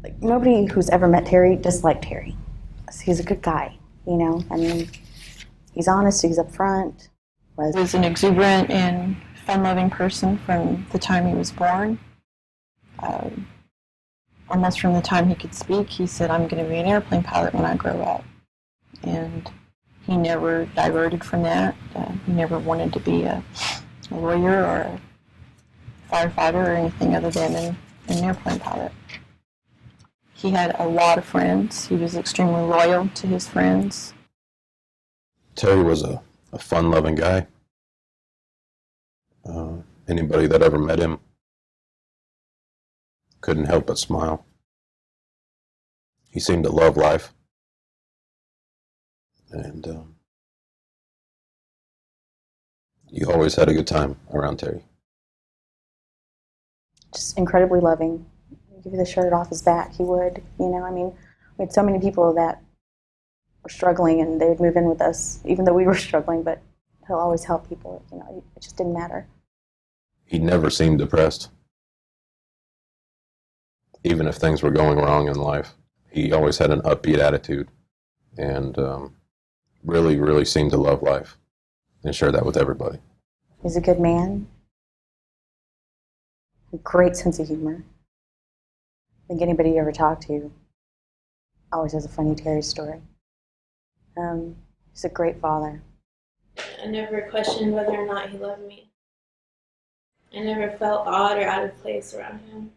Like, nobody who's ever met Terry disliked Terry. He's a good guy, you know? I mean, he's honest, he's upfront. He was an exuberant and fun-loving person from the time he was born. Almost from the time he could speak, he said, "I'm going to be an airplane pilot when I grow up." And he never diverted from that. He never wanted to be a lawyer or a firefighter or anything other than an airplane pilot. He had a lot of friends. He was extremely loyal to his friends. Terry was a fun-loving guy. Anybody that ever met him couldn't help but smile. He seemed to love life. And you always had a good time around Terry. Just incredibly loving. He'd give you the shirt off his back, he would. You know, I mean, we had so many people that were struggling and they would move in with us, even though we were struggling, but he'll always help people. You know, it just didn't matter. He never seemed depressed. Even if things were going wrong in life, he always had an upbeat attitude and really, really seemed to love life and share that with everybody. He's a good man. A great sense of humor. I think anybody you ever talk to always has a funny Terry story. He's a great father. I never questioned whether or not he loved me. I never felt odd or out of place around him.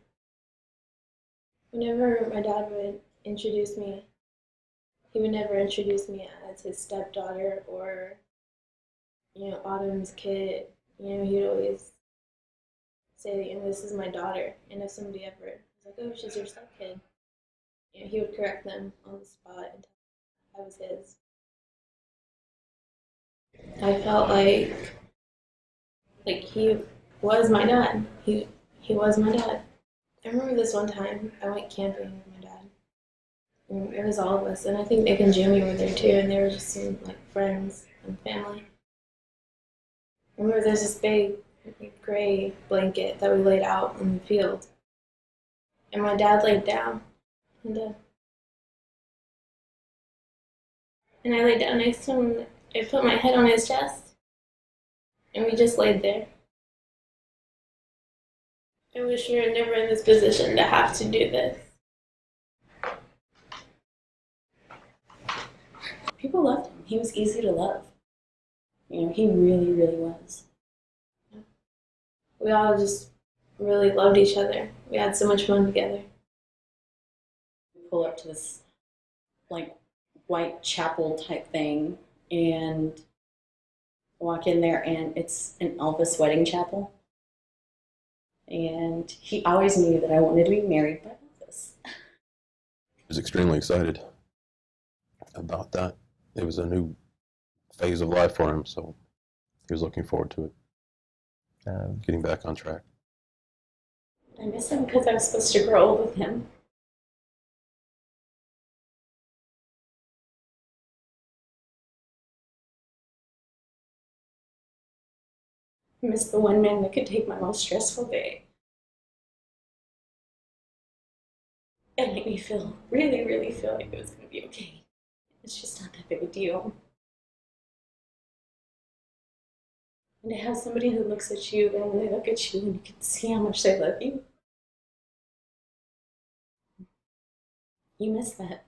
Whenever my dad would introduce me, he would never introduce me as his stepdaughter or, you know, Autumn's kid. You know, he'd always say, you know, this is my daughter. And if somebody ever was like, oh, she's your stepkid, you know, he would correct them on the spot and tell them I was his. I felt like he was my dad. He was my dad. I remember this one time I went camping with my dad. And it was all of us, and I think Nick and Jimmy were there too, and they were just some like friends and family. I remember there's this big gray blanket that we laid out in the field, and my dad laid down, and I laid down next to him. I put my head on his chest, and we just laid there. I wish we were never in this position to have to do this. People loved him. He was easy to love. You know, he really, really was. We all just really loved each other. We had so much fun together. We pull up to this, like, white chapel type thing and walk in there, and it's an Elvis wedding chapel. And he always knew that I wanted to be married by Elvis. He was extremely excited about that. It was a new phase of life for him, so he was looking forward to it, getting back on track. I miss him because I was supposed to grow old with him. I miss the one man that could take my most stressful day and make me feel, really, really feel like it was going to be okay. It's just not that big a deal. And to have somebody who looks at you, and when they look at you, and you can see how much they love you, you miss that.